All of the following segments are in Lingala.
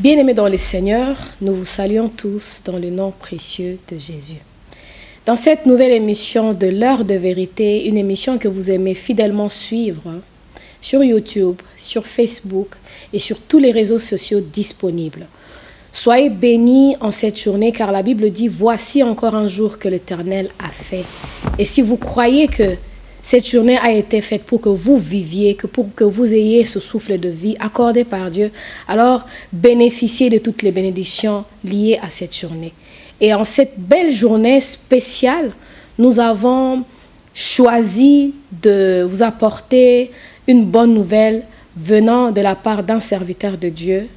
Bien-aimés dans le Seigneur, nous vous saluons tous dans le nom précieux de Jésus. Dans cette nouvelle émission de l'heure de vérité, une émission que vous aimez fidèlement suivre sur YouTube, sur Facebook et sur tous les réseaux sociaux disponibles. Soyez bénis en cette journée car la Bible dit « Voici encore un jour que l'Éternel a fait ». Et si vous croyez que cette journée a été faite pour que vous viviez, pour que vous ayez ce souffle de vie accordé par Dieu, alors bénéficiez de toutes les bénédictions liées à cette journée. Et en cette belle journée spéciale, nous avons choisi de vous apporter une bonne nouvelle venant de la part d'un serviteur de Dieu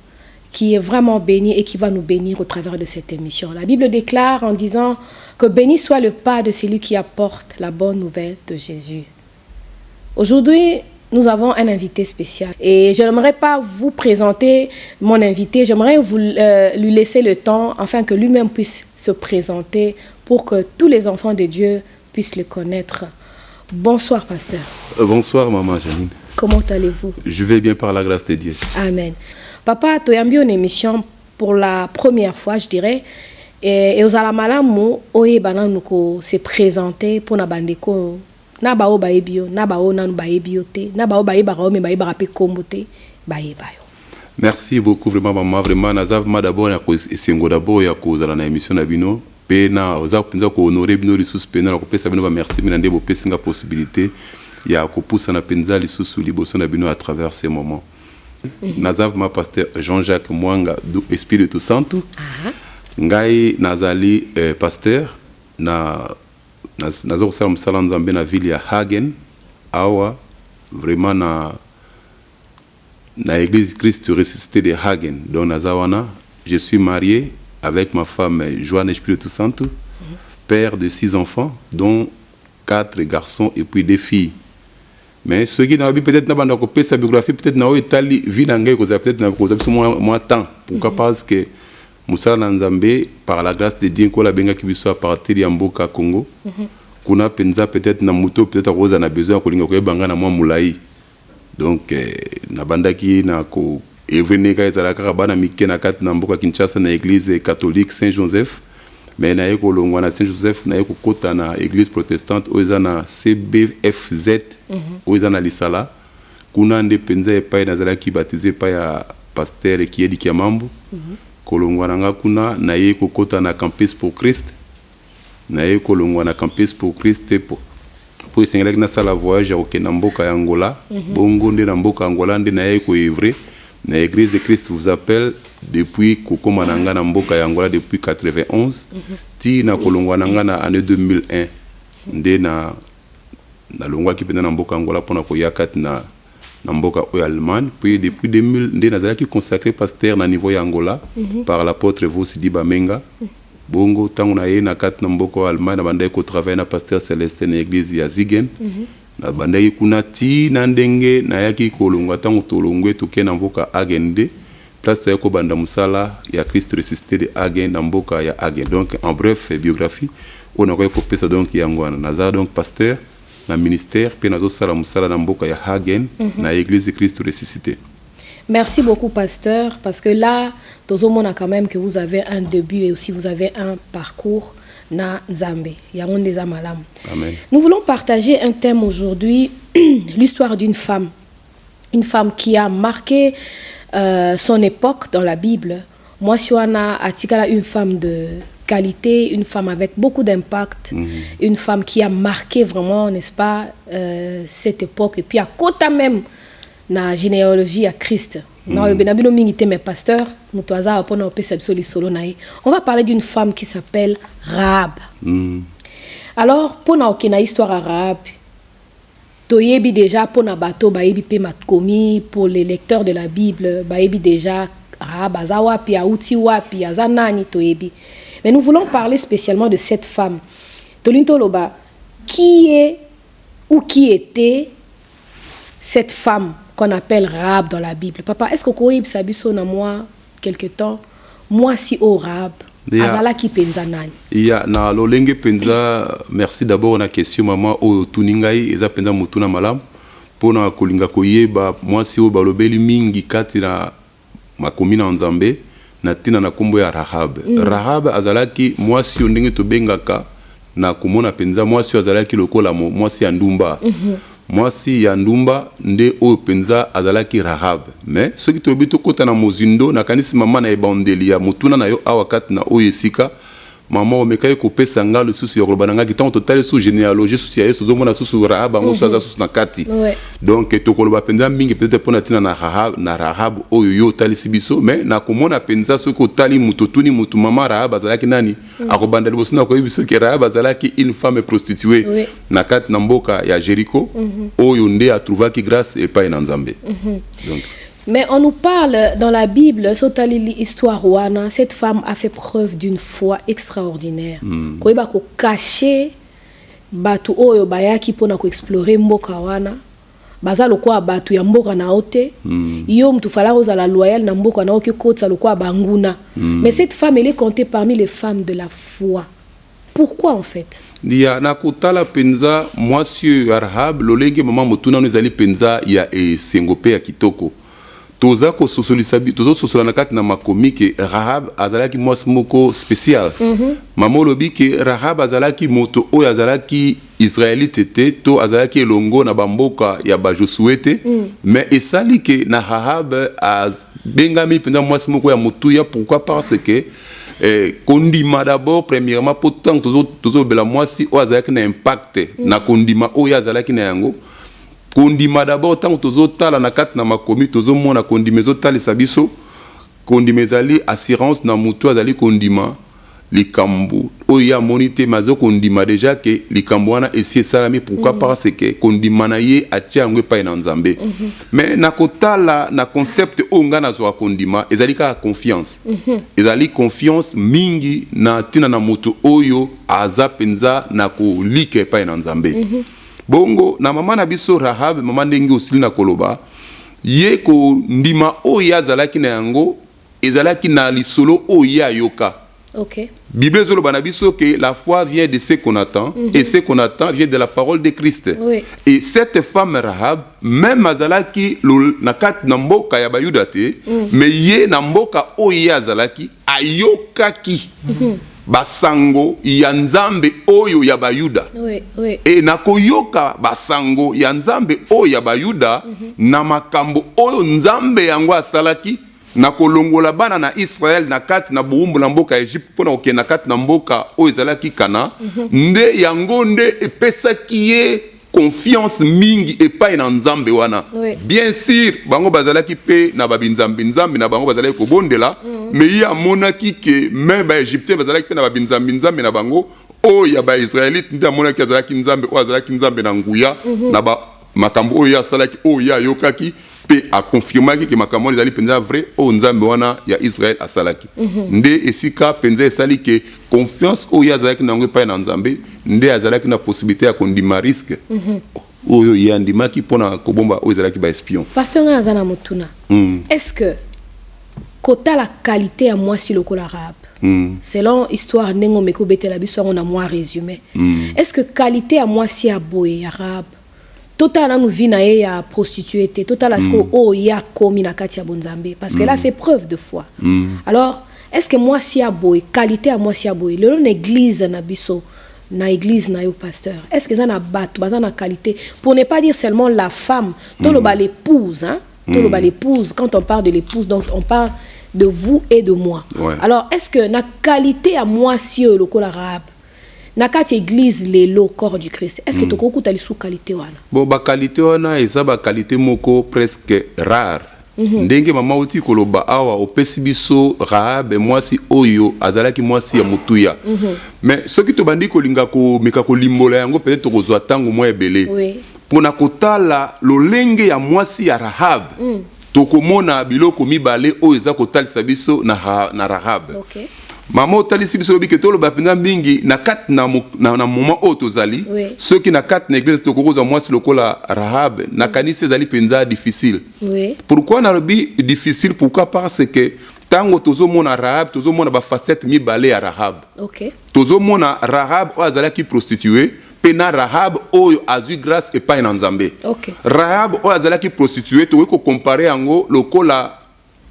qui est vraiment béni et qui va nous bénir au travers de cette émission. La Bible déclare en disant que béni soit le pas de celui qui apporte la bonne nouvelle de Jésus. Aujourd'hui, nous avons un invité spécial et je n'aimerais pas vous présenter mon invité, j'aimerais lui laisser le temps afin que lui-même puisse se présenter pour que tous les enfants de Dieu puissent le connaître. Bonsoir, pasteur. Bonsoir, maman Janine. Comment allez-vous? Je vais bien par la grâce de Dieu. Amen. Papa, tu as une émission pour la première fois, je dirais. Et aux alamalamu, oye bananouko se présenter pour na bandeko na bao baebio, na bao nanu baebiote, na bao baebaro me baebara pe kombote, baebayo. Merci beaucoup vraiment maman, vraiment nazav ma d'abord ya ko esengo d'abord ya ko zala na émission na bino, pe na oza penza ko honorer bino lisusu pe na ko pesa bino ba merci mina ndebo pesinga possibilité ya ko poussa na penza lisusu liboso na bino à travers ces moments. Nazav ma pasteur Jean-Jacques Mwanga du Espírito Santo. Ngai nazali pasteur nazo kusala msala nzambe na ville ya Hagen awa vraiment na église Christ ressuscité de Hagen. Donc nazawana, je suis marié avec ma femme Joanne Espírito Santo, père de 6 enfants dont 4 garçons et puis 2 filles. Mais ceux qui n'ont peut-être pas de sa biographie, peut-être n'ont pas vu vie d'anglais, peut-être n'ont pas moins temps. Pourquoi? Parce que Moussa Nanzambe, par la grâce de Dieu, la benga qui soit partir de Mboka Congo, kuna penza peut-être na moto, peut-être Rosa na besoin ko linga ko banga na mwa mulai. Donc na banda ki na ko evene ka ezala ka bana mike na kat na Mboka Kinshasa na église catholique Saint-Joseph. Mais na yeko longwa na Saint-Joseph na yeko kota na église protestante oza na CBFZ oza na Lisala kuna nde penza epai nazala ki baptisé pa ya pasteur qui edi kiamambo kolongwa nanga kuna na yeko kota na campus pour Christ na yeko longwa na campus pour Christ pour esengela na sala voyage au na Mboka ya Angola bongo nde na Mboka Angola nde na yeko evre na église de Christ vous appelle depuis kokoma nanga na Mboka ya Angola depuis 91 ti na kolongwa nanga na année 2001 nde na longwa ki pena na Mboka Angola pona ko yakat na Mboka o Allemagne puis depuis 2000 nde nazala ki consacré pasteur na niveau ya Angola par l'apôtre Vosidi Bamenga bongo tangu na ye na kat na Mboka o Allemagne na bandai ko travailler na pasteur Célestin na église ya Zigen na bandai kuna ti na ndenge na yaki kolongwa tangu tolongwe to ke na Mboka Agende place to yako banda musala ya Christ ressuscité de Hagen na Mboka ya Hagen. Donc en bref biographie on a ko pesa donc yangwana naza donc pasteur na ministère pe nazo sala musala na Mboka ya Hagen na église de Christ ressuscité. Merci beaucoup pasteur parce que là tozomona quand même que vous avez un début et aussi vous avez un parcours na Nzambe ya monde des amalam. Amen. Nous voulons partager un thème aujourd'hui, l'histoire d'une femme qui a marqué son époque dans la Bible. Moi, si on a Atikala, une femme de qualité, une femme avec beaucoup d'impact, une femme qui a marqué vraiment, n'est-ce pas, cette époque. Et puis à côté même, la généalogie à Christ. On va parler d'une femme qui s'appelle Rahab. Alors, pour une histoire arabe, toyebi déjà pour na bateau baebi pe matkomi pour les lecteurs de la Bible baebi déjà bazawa pi auti wapi azanani toyebi. Mais nous voulons parler spécialement de cette femme. Tolinto loba, qui est ou qui était cette femme qu'on appelle Rahab dans la Bible? Papa, est-ce que koyib sabiso na moi quelque temps moi si au Rahab azala ki penza nani? Ya na lolenge penza, merci d'abord na question maman o tuningai eza penza mutuna malam pona kolinga koyeba moi si o balobeli mingi kati na makomi na Nzambe na tina na kombo ya Rahab. Rahab azalaki mwasi oyo ndenge tobengaka na komona penza mwasi azalaki lokola mwasi ya ndumba. Mwasi ya ndumba nde oyo penza azalaki Rahab. Mais soki tobi tokota na mozindo na kanisi mama na ebandeli ya mutuna na yo awa kati na oyo esika maman omekaye kopesa nga lisusu ya koloba nanga kitango totale sous généalogie sous ya yesu zomona sous Rahab ngo sous sous na kati. Donc tokoloba penza mingi peut-être pona tina na Rahab oyo yo talisi biso mais na komona penza soki otali mutu tuni mutu mama Rahab azalaki nani akobanda liboso na koyebi soki Rahab azalaki une femme prostituée na kati na mboka ya Jéricho oyo nde atrouvaki grâce et pas en Nzambe. Donc mais on nous parle dans la Bible, l'histoire wana, cette femme a fait preuve d'une foi extraordinaire. Koyeba ko cacher batu oyo bayaki pona ko explorer mboka wana. Baza lokwa batu ya mboka na ote. Yo mtu fala ozala loyal na mboka na oke kotsa lokwa banguna. Mais cette femme elle est comptée parmi les femmes de la foi. Pourquoi en fait? Dia na kotala penza mwasi ya Rahab lolenge mama mutuna nozali penza ya sengope ya kitoko. Toza ko sosolisabi tozo sosolana kati na makomi ke Rahab azalaki mwasi moko spécial. Mama lobi ke Rahab azalaki moto oyo azalaki israélite te to azalaki elongo na bamboka ya ba Josué te mais esali ke na Rahab az bengami penza mwasi moko ya mutuya. Pourquoi? Parce que kondima d'abord premièrement pourtant tozo bela mwasi oyo azalaki na impact na kondima oyo azalaki na yango. Kondima d'abord tant tozo tala na kati na makomi tozo mona kondima ezotali sabiso kondima ezali assurance na mutu azali kondima likambo oya monite mazo kondima déjà que likambo wana esi salami. Pourquoi? Parce que kondima na ye atia ngwe pa na Nzambe. Mais na kotala na concept onga na zo kondima ezali ka confiance. Ezali confiance mingi na tina na mutu oyo aza penza na ko like pa na Nzambe. Bongo na mama na biso Rahab mama ndengi osili na koloba ye ko ndima oyo azalaki na yango ezalaki na lisolo oyo ayoka. OK. Bible zolo bana biso que la foi vient de ce qu'on attend et ce qu'on attend vient de la parole de Christ. Et cette femme Rahab même azalaki na kat na mboka ya bayuda te mais ye na mboka oyo azalaki ayokaki. Basango ya Nzambe oyo ya bayuda. E na koyoka basango ya Nzambe oyo ya bayuda na makambo oyo Nzambe yango asalaki na kolongola bana na Israël na kati na buumbu na mboka Egypte pona oke na kati na mboka oyo ezalaki kana nde yango nde epesaki ye confiance mingi epai na Nzambe wana. Bien sûr bango bazalaki pe na babinzambi nzambe na bango bazalaki kobondela mais ya monaki ke même ba Égyptien bazalaki pe na babinzambi nzambe na bango oyo ya ba Israélite nda monaki azalaki nzambe oyo azalaki nzambe na nguya na ba makambo oyo asalaki oyo ya yokaki pe a confirmaki ke makambo ezali penza vrai o Nzambe wana ya Israël asalaki. Nde esika penza esali ke confiance oyo azalaki na ngwe pa na Nzambe nde azalaki na possibilité ya kondima risque oyo yandimaki pona kobomba oyo ezalaki ba espion. Pasteur Ngazana Mutuna, est-ce que kota la qualité à moi si lokola Rahab selon histoire nengo meko betela biso on a moi résumé est-ce que qualité à moi si aboye Rahab total nous vit na ya prostituée total asko o ya komi na kati ya bonzambe parce qu'elle a fait preuve de foi. Alors est-ce que moi si aboye qualité à moi si aboye le l'église na biso na église na yo pasteur est-ce que ça na bato baza na qualité pour ne pas dire seulement la femme to lo ba l'épouse hein to lo ba l'épouse quand on parle de l'épouse donc on parle de vous et de moi. Alors est-ce que na qualité à moi si le kola Rahab na kati église lelo corps du Christ est-ce que toko kutali sous qualité wana? Bon ba qualité wana eza ba qualité moko presque rare. Ndenge mama uti koloba awa opesi biso Rahab mwasi oyo azalaki mwasi ya mutuya. Mais soki to bandi kolinga ko meka ko limbola yango peut-être kozwa tango mo ebele. Pona kotala lolenge ya mwasi ya Rahab. Tokomona biloko mibale oyo eza kotalisa biso na Rahab. Mama otalisi biso lobi ke tolo bapenza mingi na kat na moment otozali ceux qui na kat na église tokokoza mwasi lokola Rahab na kanisa ezali penza difficile. Pourquoi na lobi difficile? Pourquoi? Parce que tango tozo mona Rahab tozo mona ba facette mibale ya Rahab. Tozo mona Rahab o azalaki prostituée pena Rahab oyo azu grâce et pas en Nzambe. Rahab o azalaki prostituée to ko comparer yango lokola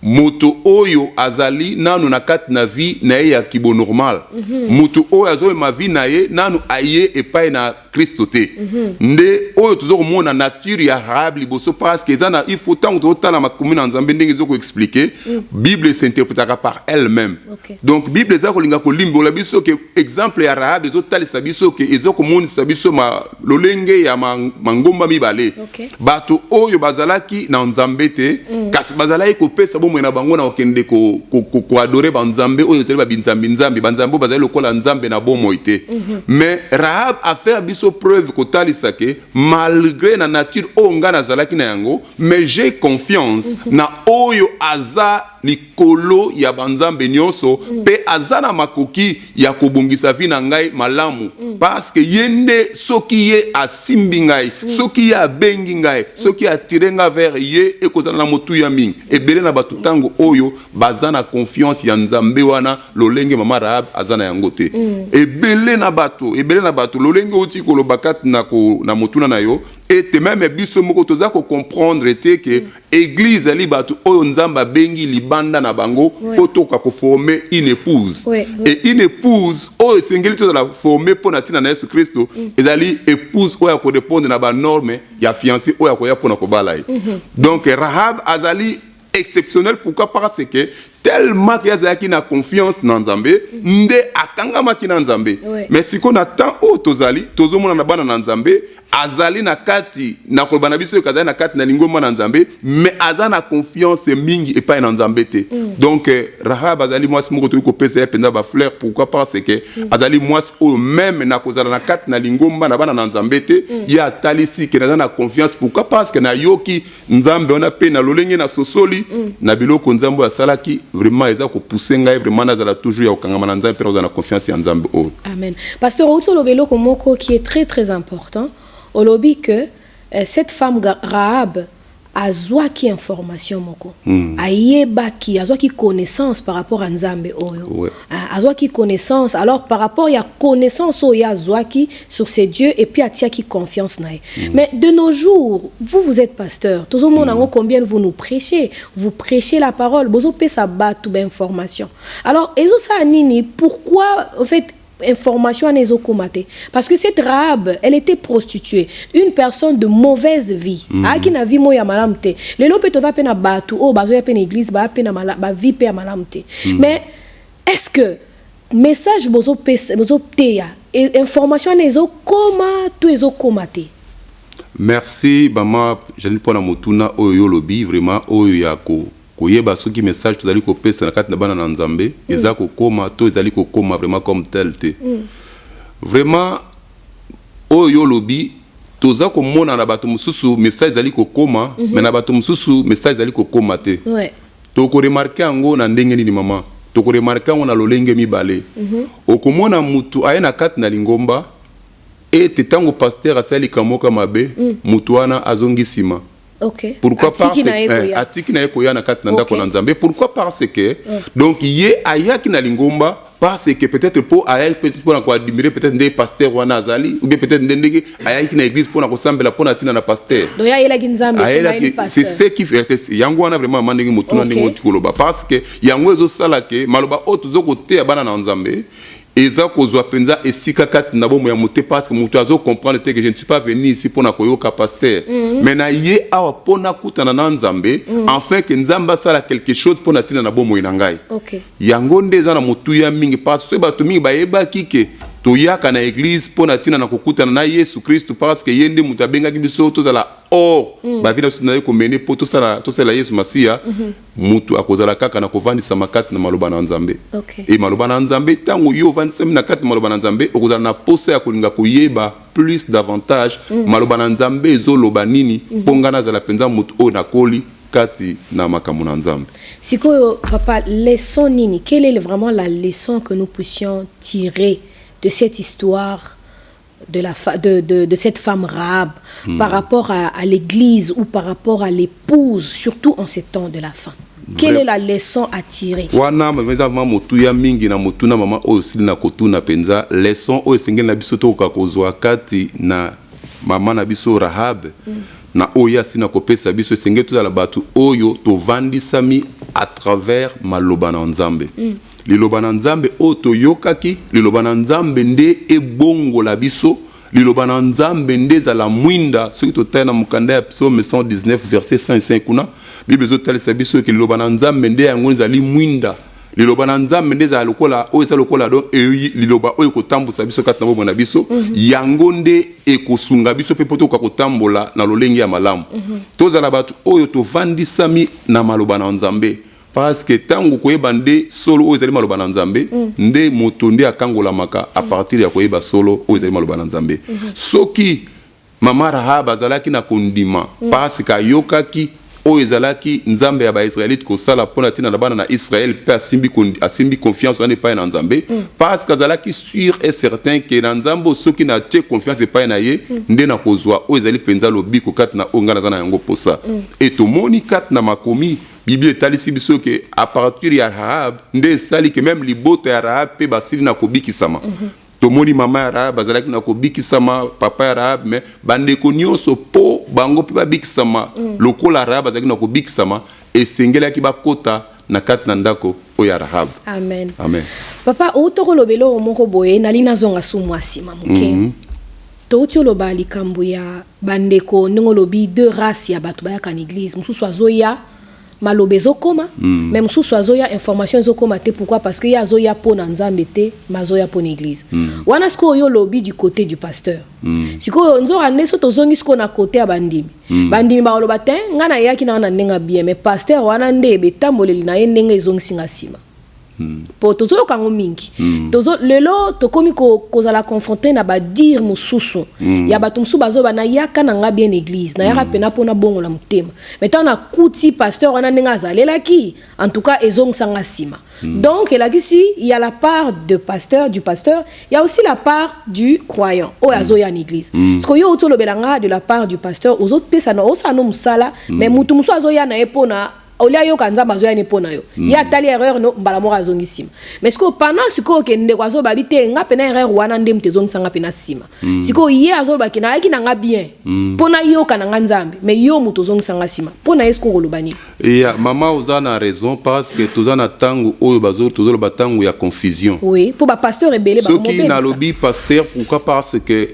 moto oyo azali nanu na kati na vie na ye ya kibo normal moto oyo azo ma vie na ye nanu aye epai na Kristo te nde oyo tozoko mona nature ya Rahab liboso parce que ezana il faut tant totala makomi na Nzambe ndenge ezoko expliquer Bible s'interprétera par elle-même donc Bible ezako linga ko limbola biso ke exemple ya Rahab ezotalisa biso ke ezoko monisa biso ma lolenge ya mangomba mibale bato oyo bazalaki na Nzambe te kasi bazalaki kopesa na bango na okende ko adorer banzambe oyo zeli ba binzambi nzambi banzambo bazali lokola nzambe na bomo ite mais Rahab a fait biso preuve ko talisa ke malgré na nature onga na zalaki na yango mais j'ai confiance na oyo aza likolo ya banzambe nyonso pe azana makoki ya kobongisa vi na ngai malamu parce que yende soki ye asimbi ngai soki ye abengi ngai soki atirenga vers ye ekozala na motu ya mingi ebele na batu tango oyo bazana confiance ya Nzambe wana lolenge mama Rahab azana yango te ebele na bato lolenge oti koloba kati na motuna na yo et même biso moko toza ko comprendre te que église ali bato oyo Nzamba bengi libanda na bango potoka ko former une épouse et une épouse oyo sengeli to la former pour na tina na Yesu Kristo ezali épouse oyo ko répondre na ba norme ya fiancé oyo ko ya pona ko balai donc Rahab azali exceptionnel pourquoi parce que tellement qu'il y a qui na confiance dans Nzambe nde akangama ki na Nzambe mais si qu'on attend o tozali tozomona na bana na Nzambe azali na kati na kolbana biso kazali na kati na lingoma na Nzambe mais azana confiance mingi epai na Nzambe te donc Rahab azali mwasi moko to ko pesa penda ba fleur pourquoi parce que azali mwasi o même na kozala na kati na lingoma na bana na Nzambe te ya talisi ke na confiance pourquoi parce que na yoki Nzambe ona pe na lolenge na sosoli na biloko Nzambe asalaki vraiment eza ko pousser ngai vraiment nazala toujours ya okangama na Nzambe pe na confiance ya Nzambe o amen pasteur Otolo Beloko moko qui est très très important au lobby que cette femme Rahab a qui information moko ayeba ki azwa ki connaissance par rapport à Nzambe oyo azwa ki connaissance alors par rapport ya connaissance oyo azwa ki sur ces dieux et puis atia ki confiance nae mais de nos jours vous êtes pasteur tous au monde combien vous nous prêchez la parole bozo pesa batu ba information alors ezo sa nini pourquoi en fait information à Nezokomate parce que cette Rahab elle était prostituée une personne de mauvaise vie aki na vie moya malamte lelo pe tota pe na batu o bazo ya pe na église ba pe na ba vie pe malamte mais est-ce que message bozo teya information Nezokoma to Ezokomate merci mama jani pona motuna oyo lobi vraiment oyo yako koyeba soki message tozali ko pesa na kati na bana na Nzambe eza ko koma to ezali ko koma vraiment comme tel te vraiment oyo lobi toza ko mona na bato mususu message ezali ko koma mais na bato mususu message ezali ko koma te to ko remarquer ngo na ndenge nini mama to ko remarquer ngo na lolenge mibale okomona mutu ayena kati na lingomba et tango pasteur asali kamoka mabe mutu wana azongisima Okay. Pourquoi parce que atiki na ekoya na kati na ndako na Nzambe pourquoi parce que donc ye ayaki na lingomba parce que peut-être pour ayaki peut-être pour na admirer peut-être des pasteurs wana azali ou bien peut-être ndenge ayaki na église pour na kosambela pour na tina na pasteur donc ya ela Nzambe c'est ce qui fait yango wana vraiment mandenge mutuna ndenge tikoloba parce que yango ezo sala ke maloba otuzo kote ya bana na Nzambe eza kozwa penza esika kati na bomo ya mote parce que mutu azo comprendre que je ne suis pas venu ici pour na koyoka pasteur mais na ye awa pona kutana na Nzambe enfin que Nzamba sala quelque chose pour na tina na bomo ina ngai yango ndeza na mutu ya mingi parce que bato mingi bayeba kike toyaka na église pour na tina na kokutana na Yesu Kristo parce que yende mutu abengaki biso tozala or ba vida na ko mener pour to sala Yesu Masia mutu akozala kaka na kovandisa makati na maloba na Nzambe et maloba na Nzambe tango yo vandisa na kati maloba na Nzambe okozala na posa ya kolinga koyeba plus davantage maloba na Nzambe ezoloba nini pongana za la penza mutu o na koli kati na makambo na Nzambe. Sikoyo papa leçon nini quelle est vraiment la leçon que nous puissions tirer de cette histoire de cette femme Rahab par rapport à l'église ou par rapport à l'épouse, surtout en ces temps de la fin? Quelle est la leçon à tirer? Wana mwenza mama motuya mingi na motuna mama osili na kotuna penza leçon o esengeli na biso to kakozwa kati na mama na biso Rahab na oya sina kopesa biso esengeli to la batu oyo to vandisami à travers maloba na nzambe. Liloba na nzambe oto yokaki, liloba na nzambe nde ebongo la biso, liloba na nzambe nde za la mwinda, ce qui totaye na mukanda ya psaume 119 verset 105 kuna, Bible zotale sa biso ke liloba na nzambe nde yango zali mwinda. Liloba na nzambe nde za lokola oyo za lokola do liloba oyo kotambusa biso kati na bomo na biso yango nde ekosunga biso pe poto kotambola na lolenge ya malamu. Tozala batu oyo tovandisami na maloba na nzambe parce que tango koyeba nde solo oyo ezali maloba na nzambe nde moto nde akangolamaka a partir ya koyeba solo oyo ezali maloba na nzambe. Soki mama Rahab azalaki na kondima parce que ayokaki oyo ezalaki nzambe ya baisraélite kosala mpona ntina na bana na Israël mpe asimbi confiance wana epai na nzambe parce que azalaki sûr et certain ke na nzambe soki na tie confiance epai na ye nde na kozwa oyo ezali mpenza lobiko kati na oyo ngai naza na yango posa e tomoni kati na makomi Bible etalisi biso ke a partir ya Rahab nde esali ke même libota ya Rahab mpe basili na kobikisama tomoni mama ya Rahab bazalaki na kobikisama papa ya Rahab me bandeko nyonso po bango mpe babikisama lokola Rahab bazalaki na kobikisama esengelaki bakota na kati na ndako oyo ya Rahab. Amen. Amen. Papa outokolobelo moko boye nali nazonga sumu asima moke touti oloba likambo ya bandeko ndenge lobi deux races ya bato bayaka na église mosusu azoya malobe ezokoma mais mosusu azoya information ezokoma te pourquoi parce que ya azoya pona nzambe te mazoya pona église wana siko oyo lobi du côté du pasteur siko nzora neso tozongi siko na côté ya bandimi bandimi baoloba te ngana yaki na ndenga bien mais pasteur wana nde betamboleli na ye ndenge ezongisinga sima po tozo kango mingi tozo lelo tokomi kozala confronter na ba dire mususu ya bato musu bazo bana yaka na nga bien église na yaka pena pona bongo la mutema metant na kuti pasteur wana ndenga azalelaki en tout cas ezongisanga sima donc ici il y a la part du pasteur il y a aussi la part du croyant o azo ya en église parce que yo utolo belanga de la part du pasteur aux autres pesa na osano musala mais mutu musu azo ya na epona olia yo kanza bazo ya nepona yo ya tali erreur no mbala mo azongisima mais siko pendant siko ke ndeko azo babite nga pena erreur wana ndem tezongisanga pena sima siko ye azo bakina yaki na nga bien pona yo kana nzambe mais yo mutu ozongisanga sima pona esko kolobani ya mama ozana raison parce que tozana tango oyo bazo tozolo batango ya confusion oui pour ba pasteur ebele ba mo qui na lobby pasteur pourquoi parce que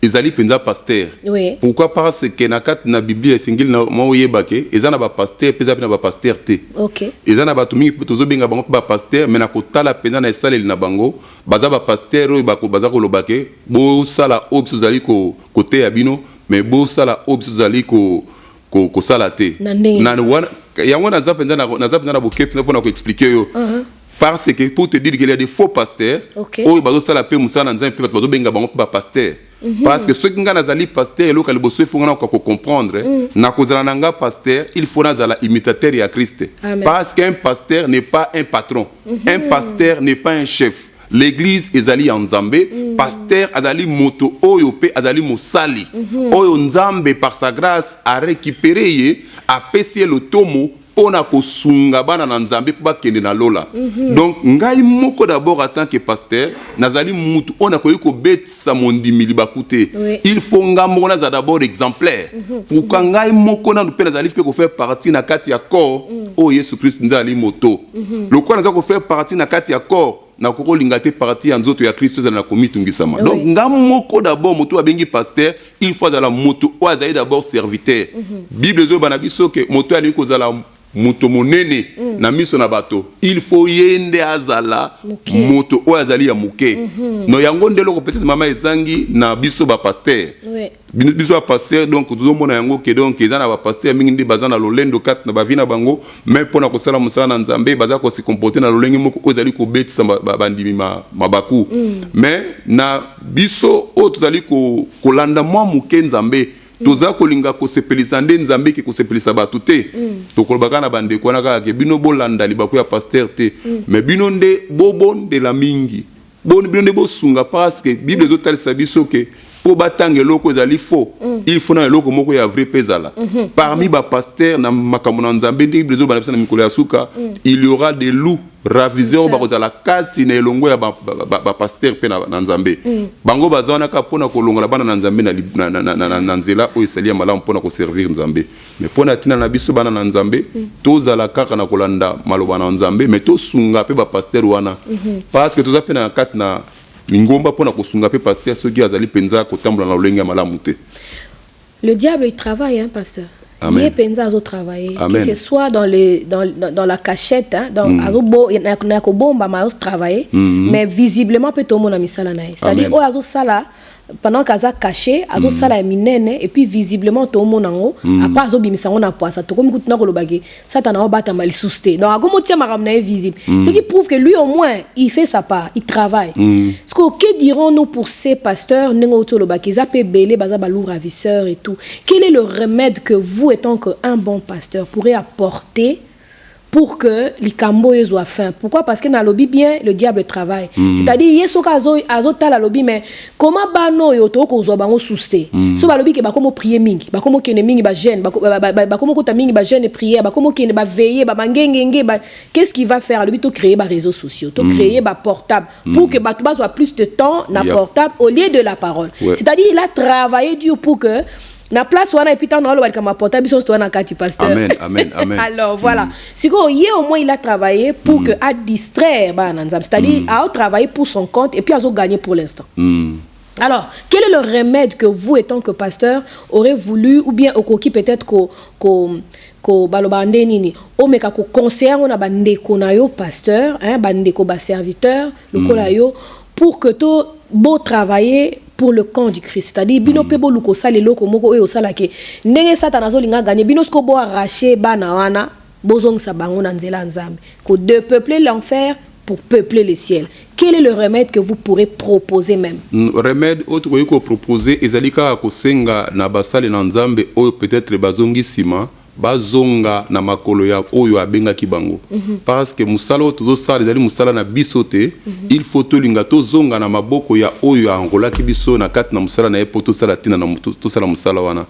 ezali penza pasteur oui. Pourquoi parce que na kat na Bible singil na moyebake ezana ba pasteur peza na ba pasteur te OK ezana ba tumi tozo benga bango ba pasteur mais na kotala penza na esaleli na bango baza ba pasteur oyo bako baza ko lobake bo sala obso zali ko côté ya bino mais bo sala obso zali ko sala te na wana yango na za penza na boke pour expliquer yo parce que pour te dire qu'il y a des faux pasteurs oyo bazo sala pe musala nzambe pe bazo benga bango ba pasteur parce que ceux qui ont nazali pasteur et local bosso faut nga ko comprendre na kozala nanga pasteur il faut nazala imitateur ya Christ parce qu'un pasteur n'est pas un patron un pasteur n'est pas un chef l'église ezali ya nzambe pasteur azali moto oyo pe azali mosali oyo nzambe par sa grâce a récupéré ye a pesi le tomo ona kosunga bana na nzambe pa kende na lola donc ngai moko d'abord en tant que pasteur nazali mutu ona koyiko betsa mondimi libakute il faut ngambo na za d'abord exemplaire pour ka ngai moko na pe nazali pe ko faire partie na kati ya corps o Yesu Christ ndali moto lokwa naza ko faire partie na kati ya corps na koko lingate partie ya nzoto ya Christ na komitungisama donc ngam moko d'abord moto abengi pasteur il faut la moto o azali d'abord serviteur Bible zo bana biso ke moto ali ko zala moto monene na miso na bato il faut yende azala moto o azali ya muke no yango ndelo ko peut-être mama ezangi na biso ba pasteur biso ba pasteur donc tuzo mona yango ke donc ezana ba pasteur mingi ndi bazana lolendo kat na bavina bango mais pona ko sala musala na nzambe baza ko se comporter na lolenge moko ozali ko betisa bandimi mabaku mais na biso o tuzali ko landa mwa muke nzambe toza kolinga ko sepelisa nde nzambe ke ko sepelisa batu te to kolobaka na bande ko na ka ke bino bolanda libaku ya pasteur te mais bino nde bobon de la mingi bino nde bosunga parce que Bible ezotalisa biso ke pour batangue loko ezali faux il faut na loko moko ya vrai pezala parmi ba pasteur na makambo na nzambe ndi blezo ba na mikolo ya suka il y aura des loups raviseurs ba kozala kati na elongo ya ba pasteur pe na nzambe bango bazana ka pona kolongola bana na nzambe na nzela o esali ya malamu pona ko servir nzambe mais pona tina na biso bana na nzambe tozala kaka na kolanda maloba na nzambe mais to sunga pe ba pasteur wana parce que toza pe na kati na Lingomba pona kosunga pe pasteur ceux qui azali penza kotambola na lolenga malamu te. Le diable il travaille hein pasteur. Amen. Il penza azo travailler que ce soit dans la cachette hein dans azo bo na ko bomba ma travailler mais visiblement peut tout monde na misala na. C'est-à-dire o azo sala pendant qu'aza caché azo sala minene et puis visiblement tout le monde en après azo bimisa on a poisa to comme kutuna ko lobage satana o bata mali souste donc comme tia maramna visible ce qui prouve que lui au moins il fait sa part il travaille ce que dirons-nous pour ces pasteurs nengo to lobage za pe belé baza balou ravisseur et tout quel est le remède que vous étant qu'un bon pasteur pourrait apporter pour que likambo soit fin. Pourquoi? Parce que dans le lobby bien le diable travaille. C'est-à-dire yeso kazo azota la lobby mais comment bano yoto ko zo bango souste. So ba lobby ke ba komo prier mingi, ba komo kene mingi ba jeune, ba komo kota mingi ba jeune prier, ba komo kene ba veiller, ba mangengenge ba qu'est-ce qu'il va faire? Le but to créer ba réseaux sociaux, to créer ba portable pour que ba soit plus de temps na portable au lieu de la parole. C'est-à-dire il a travaillé dur pour que na place wana epita na lo kama portable biso sto na kati pasteur. Amen. Alors voilà. Siko hier au moins il a travaillé pour que à distraire ba nanzam, c'est-à-dire a travaillé pour son compte et puis a gagné pour l'instant. Alors, quel est le remède que vous étant que pasteur aurez voulu ou bien au coquille peut-être ko balobande nini o meka ko conseiller on a bandeko na yo pasteur hein bandeko ba serviteur le kola yo pour que to beau travailler pour le camp du Christ, c'est-à-dire bino pebo luko sale loko moko o sala ke ndenge satana zo linga gagner bino sko bo arracher bana wana bozong sa bango na nzela nzambe ko de peupler l'enfer pour peupler le ciel. Quel est le remède que vous pourrez proposer même? Remède autre ko proposer ezalika ko senga na basale na nzambe o peut-être bazongi sima bazonga na makolo ya oyo abenga kibango parce que musala tozo sala ezali musala na bisote il faut to linga to zonga na maboko ya oyo angola ki biso na kati na musala na epoto sala tina na to sala musala wana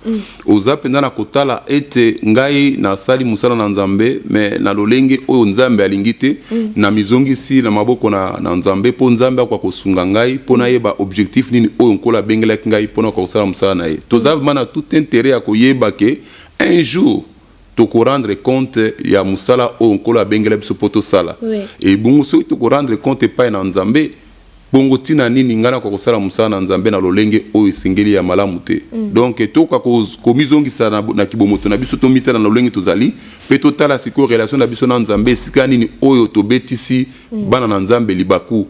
oza penda na kotala ete ngai na sali musala na nzambe mais na lolenge oyo nzambe alingite na mizongi si na maboko na nzambe po nzambe kwa kosunga ngai po na yeba objectif nini oyo nkola bengela ngai po na ko sala musala na ye toza mana tout intérêt ya koyeba ke un jour to ko rendre compte ya musala o nkola bengela biso poto sala et bongo so to ko rendre compte pa na nzambe bongo tina nini ngana ko sala musala na nzambe na lolenge o isingeli ya malamu te donc to ka ko mizongisa na kibomoto na biso to mitana na lolenge tozali pe to tala siko relation na biso na nzambe sika nini oyo to betisi bana na nzambe libaku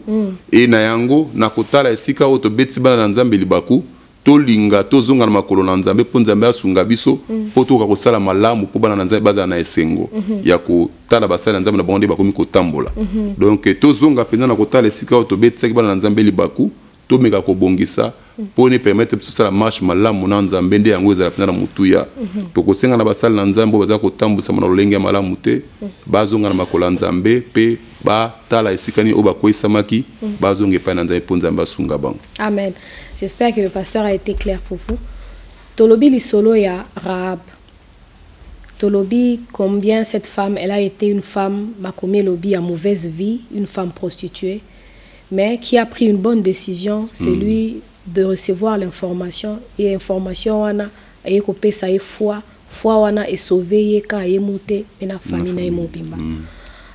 et na yango na kotala esika o to betisi bana na nzambe libaku to linga to zonga na makolo na nzambe po nzambe asunga biso po to ka kosala malamu po bana na nzambe baza na esengo ya ko tala basala nzambe na bonde bakomi ko tambola donc to zonga pena na kotala esika to betisa bana na nzambe libaku to meka ko bongisa po ne permettre biso sala marche malamu na nzambe nde yango ezala pena na mutuya to kosenga na basala na nzambe baza ko tambusa na lolenge malamu te bazonga na makolo na nzambe pe ba tala esika ni oba koisamaki bazonga pa na nzambe po nzambe asunga bango. Amen. J'espère que le pasteur a été clair pour vous. Tolobi lisolo ya Rahab. Tolobi combien cette femme, elle a été une femme makomé lobi à mauvaise vie, une femme prostituée, mais qui a pris une bonne décision, c'est lui de recevoir l'information et information wana et kopé ça est foi wana est sauvé ka est monté et na famille na mobimba.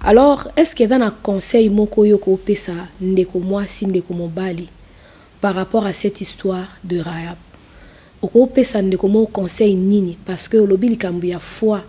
Alors, est-ce que dans un conseil moko yo kopé ça ndeko mwasi ndeko mobali par rapport à cette histoire de Rahab? Au conseil nini parce que l'obi likambu ya foi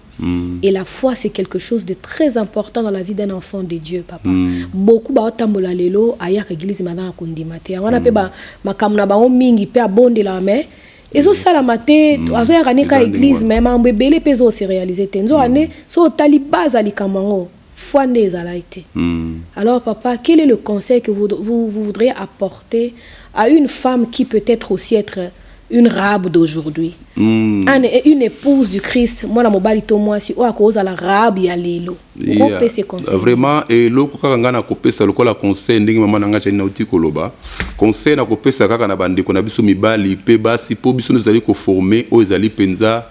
et la foi c'est quelque chose de très important dans la vie d'un enfant de Dieu papa. Beaucoup ba otambola lelo aya ka église madana kondima te wana pe ba makamna ba mingi pe abonde la mais ezo sala mate azo ya kaneka église mais mambe belé pezo se réaliser te nzo ane so talibaza likamango foi nde ezala été. Alors papa, quel est le conseil que vous voudriez apporter à une femme qui peut être aussi être une Rahab d'aujourd'hui, une épouse du Christ? Moi la mobali to moi si o akoza la Rahab ya lelo. Vraiment et loko kanga na kopesa lokola conseil ndenge mama nanga chani na uti koloba conseil na kopesa kaka na bandeko na biso mibali pe basi po biso nozali ko former o ezali penza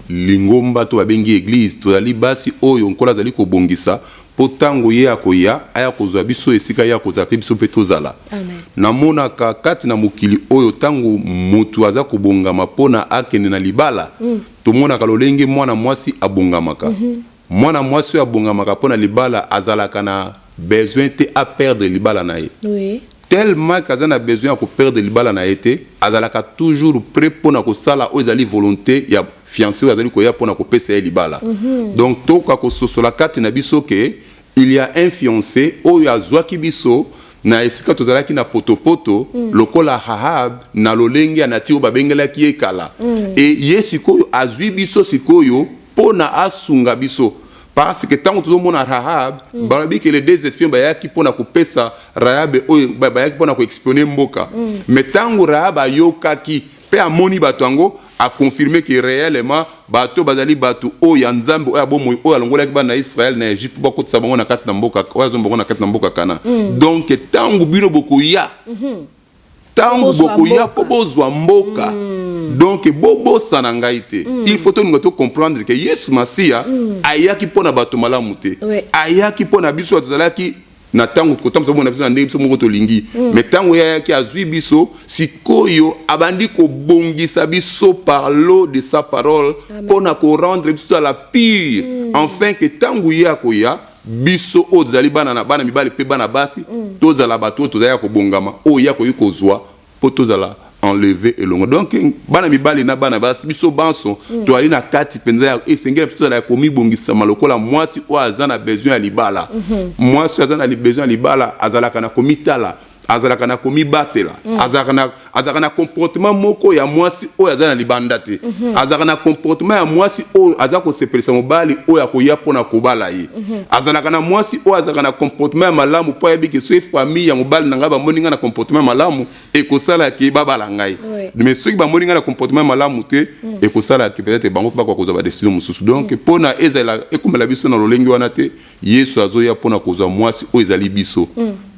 lingomba to babengi église to zali basi oyo nkola zali ko bongisa po tango ye akoya aya kozwa biso esika ya kozala pe biso pe tozala. Amen. Namonaka kati na mokili oyo tango mutu aza kobongama pona akende na libala tomonaka lolenge mwana mwasi abongamaka. Mwana mwasi abongamaka pona libala azalaka na besoin te à perdre libala na ye. Oui. Tellement qu'azan a besoin de perdre libala na été, azalaka toujours prêt pour na ko sala o ezali volonté ya fiancé azali ko ya pour na ko pesa libala. Donc to ka ko sosola kati na biso ke il y a un fiancé o ya zwaki biso na esika tozalaki na potopoto lokola Rahab na lolenge ya nati o babengela ki ekala. Et yesiko azwi biso sikoyo pona asunga biso. Parce que tant que tout le monde a Rahab, barabi que les deux espions bayaki pona kopesa Rahab bayaki pona ko expioner mboka. Mais tant que Rahab ayokaki pe amoni batango a confirmé que réellement bato bazali bato o ya nzambe o ya bomo o alongola ki bana Israël na Egypte ba ko tsabango na kati na mboka o zombo na kati na mboka kana. Donc tant que bino bokoya tango bokoya po bozwa mboka. Donc bobo sanangaite. Il faut tout comprendre que Yesu Masia ayaki pona bato malamu te. Ayaki pona biso tozalaki na tango kotam sabona biso na ndenge biso moko to lingi. Mais tango ayaki azwi biso sikoyo abandi ko bongisa biso par l'eau de sa parole pona ko rendre biso à la pire afin que tango yakoya biso o zali bana na bana mibale pe bana basi tozala bato tozaya ko bongama o yakoyi kozwa po tozala enlevé et long. Donc bana mibali na bana basi biso banso to ali na kati penza ya esengela biso la komi bongisa malokola mwasi o azana besoin ya libala. Mwasi azana besoin ya libala azalaka na komitala azalaka na komi batela azalaka na comportement moko ya mwasi o azana libanda te. Azalaka na comportement ya mwasi o azako sepelisa mobali o ya koya pona kobala ye. Azalaka na mwasi o azalaka na comportement ya malamu po ya biki so famille ya mobali na ngaba moninga na comportement malamu e kosala ki babala ngai. Mais ceux qui ba moninga na comportement malamu te e kosala ki peut-être bango pa ko kozwa ba décision mususu. Donc pona ezala e komela biso na lolengi wana te Yesu azoya pona kozwa mwasi o ezali biso.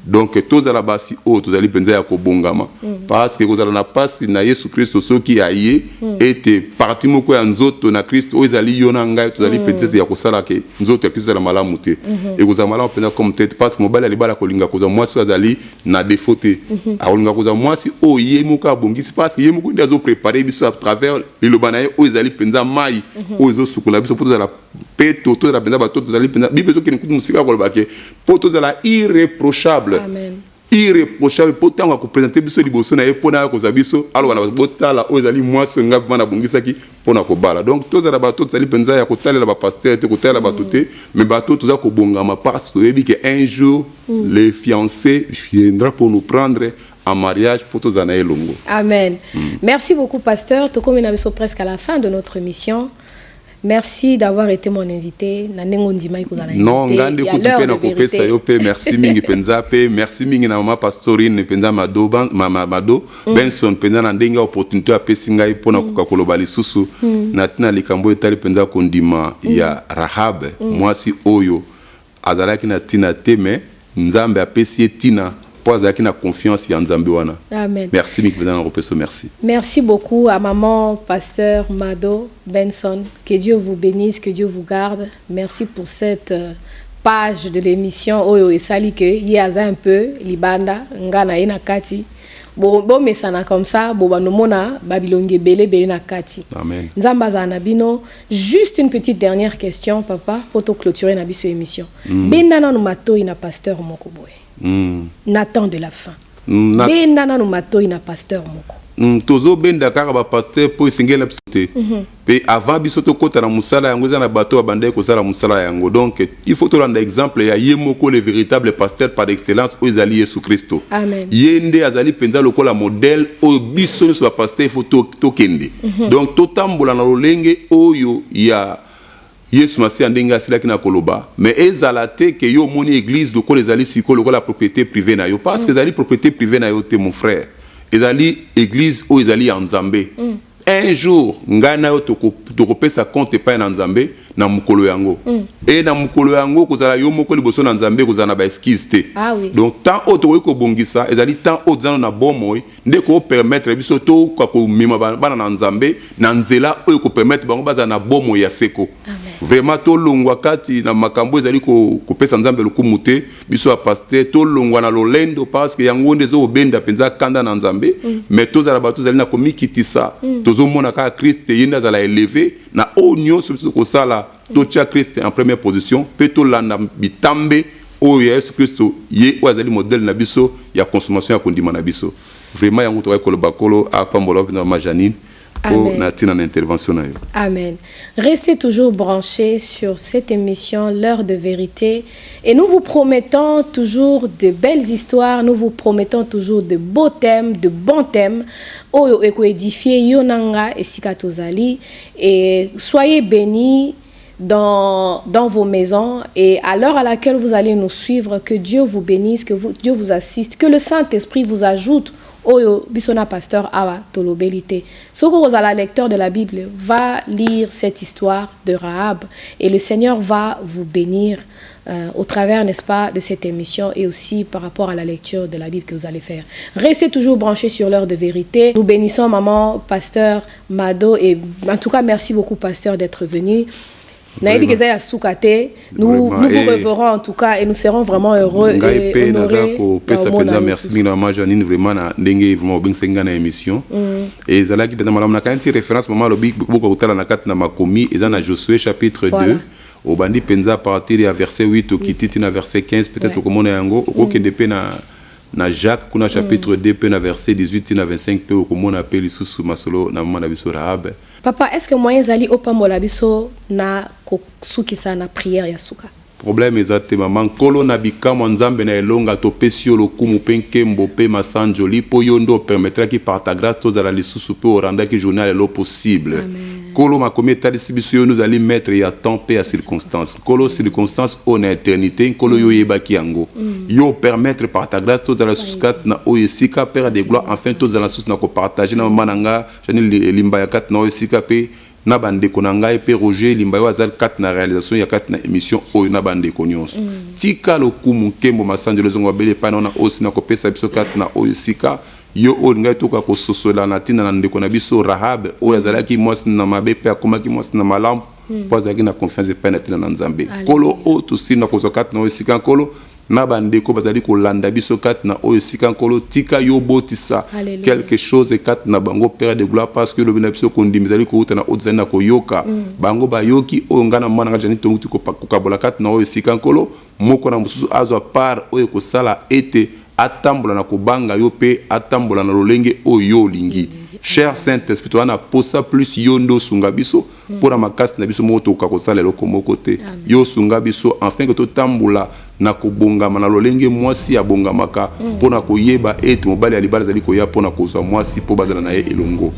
Donc tous à la base o tous ali penza ya ko bongama parce que kozala na pasi na Yesu Kristo soki aye était parti moko ya nzoto na Kristo o ezali yona ngai tous ali penza ya kosala ke nzoto ya Kristo la malamu te et kozala malamu penza comme tête parce que mobali ali bala kolinga koza mwasi azali na défaut te akolinga koza mwasi o ye moko bongisi parce que ye moko ndazo préparer biso à travers le lobanaye o ezali penza mai o ezo sukula biso pour la peto to la penza bato tozali penza bibezo ke nkutu musika ko lobake po tozala irréprochable. Amen. Irréprochable pour tant qu'on présenter biso liboso na ye pona ko zabiso alo wana botala o ezali mwasi nga bana bongisaki pona ko bala. Donc tous za bato tozali penza ya ko talela ba pasteur te ko talela bato te mais bato toza ko bongama parce que yebi que un jour les fiancés viendra pour nous prendre en mariage pour tous anaye longo. Amen. Merci beaucoup pasteur. To comme nous sommes presque à la fin de notre émission. Merci d'avoir été mon invité. Non, ngande kutupe na kopesa yo pe merci mingi penza pe merci mingi na mama pastorine penza mado Benson penza na ndenga opportunité a pesinga ipona kukakoloba lisusu na tina likambo etali penza kondima ya Rahab mwasi oyo azalaki na tina teme nzambe apesi tina qui na confiance en Nzambe. Amen. Merci merci. Merci beaucoup à maman pasteur Mado Benson. Que Dieu vous bénisse, que Dieu vous garde. Merci pour cette page de l'émission Oyo et Sali que yaza un peu libanda ngana ina kati. Bon mais ça na comme ça bo banomona babilonge belé na kati. Amen. Nzamba za nabino. Juste une petite dernière question papa pour to clôturer na biso émission. Benana no mato ina pasteur moko boy. Nathan de la fin. Benana no mato ina pasteur moko. Tozo benda kaka ba pasteur po singela psote. Pe avant biso to kota na musala yango za na bato abandai ko sala musala yango. Donc il faut to rendre exemple ya yemoko le véritable pasteur par excellence o ezali Yesu Kristo. Amen. Yende azali penza lokola modèle o biso so pasteur faut to kende. Donc to tambola na lolenge oyo ya Yesu Masia ndenga sila kina koloba mais ezalate que yo moni église de ko les ali siko la propriété privée na yo parce que ezali propriété privée na yo te mon frère ezali église o ezali en Nzambe un jour ngana yo tokopesa compte pa na nzambe na mukolo yango et na mukolo yango kozala yo moko liboso na nzambe kozala na ba excuse te. Donc tant auto ko bongisa ezali tant auto na bomoy nde ko permettre biso to ko mima bana na nzambe na nzela oyo ko permettre bango baza na bomoy ya seko. Vraiment to longwa kati na makambo ezali ko pesa nzambe lokumu te biso a pasteur to longwa na lolendo parce que yango ndezo obenda penza kanda na nzambe mais to zala bato zali na komikitisa tozo mona ka Christ yinda zala élevé na o nyonso biso ko sala to tia Christ en première position pe to landa bitambe o Yesu Kristo ye o azali modèle na biso ya consommation ya kondima na biso. Vraiment yango to ko bakolo a pambola na majanine. Amen. Restez toujours branchés sur cette émission L'heure de vérité et nous vous promettons toujours de belles histoires, nous vous promettons toujours de beaux thèmes, de bons thèmes. Oyo édifié Yonanga et Sikatozali et soyez bénis dans vos maisons et à l'heure à laquelle vous allez nous suivre, que Dieu vous bénisse, que Dieu vous assiste, que le Saint-Esprit vous ajoute. Oyo bisona pasteur awa tolobelité. Soko ozala lecteur de la Bible, va lire cette histoire de Rahab et le Seigneur va vous bénir au travers, n'est-ce pas, de cette émission et aussi par rapport à la lecture de la Bible que vous allez faire. Restez toujours branchés sur l'heure de vérité. Nous bénissons maman, pasteur Mado et en tout cas merci beaucoup pasteur d'être venu. Nous vous reverrons en tout cas et nous serons vraiment heureux et honorés. Merci vraiment na ndenge vraiment benga na émission et zala ki dans la kanti référence maman lobi beaucoup kotala na kat na makomi et na Josué chapitre 2 au bandi penza à partir du verset 8 au kititi na verset 15 peut-être comme on yango au kende pe na Jacques kuna chapitre 2 pe na verset 18 na 25 pe comme on appelle sous masolo na mama na biso Rahab. Papa, est-ce que moyen zali opambola biso na kokisukisa na prière ya suka? Problème exactement maman kolo na bikamo nzambe na elonga to pesio lokumu penkembo pe masanjoli po yondo permettra ki par ta grâce to zala lisusu pe oranda ki journal lo possible. Amen. Kolo ma kometa distribution nous allons mettre ya temps pe à circonstance. Kolo circonstance on éternité kolo yo yebaki yango. Yo permettre par ta grâce to zala suskat na oyesika père de gloire enfin to zala sus na ko partager na mananga jani limba ya kat na oyesika pe na bande konanga et Roger limbayo azal kat na réalisation ya kat na émission oyo na bande konyonso tika lokumu kembo masanjelo zongo bele pa na osi na kopesa biso kat na oyo sika yo o ngai to ka ko sosola na tina na ndeko na biso Rahab oyo azalaki mwasi na mabe pe akomaki mwasi na malamu po azalaki na confiance pe na tina na nzambe kolo o to sina ko kat na oyo sika kolo na bandeko bazali ko landa biso kat na oyo sika nkolo tika yo botisa quelque chose kat na bango père de gloire parce que le bina biso kondimizali ko uta na otzana na koyoka bango bayoki oyo ngana mwana nga jani tonguti ko kabola kat na oyo sika nkolo moko na mususu azo par oyo ko sala ete atambola na kobanga yo pe atambola na lolenge oyo lingi. Cher Saint-Esprit, tu as posa plus yondo sunga biso pour la makasi na biso moto kakosala loko moko te yo sunga biso afin que to tambola na kobonga na lolenge mwasi ya bonga maka pona koyeba ete mobali alibala zali koya pona kozwa mwasi po bazala na ye elongo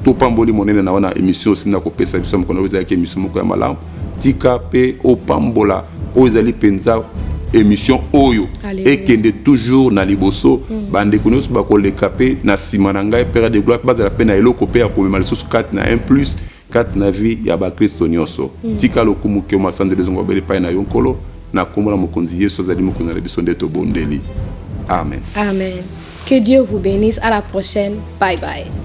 to pamboli monene na wana émission sina ko pesa biso mkono weza yake émission moko ya malamu tika pe o pambola o ezali penza émission oyo ekende toujours na liboso bande konoso bakole kapé na simana ngai père de gloire bazala pe na eloko pe ya komema lisusu 4 na 1 plus 4 na vie ya ba Kristo nyonso tika lokumu ke masande lezongo bele pa na yonkolo na komona mokonzi Yesu azali mokonzi na biso ndeto bondeli. Amen. Amen. Que Dieu vous bénisse. À la prochaine. Bye bye.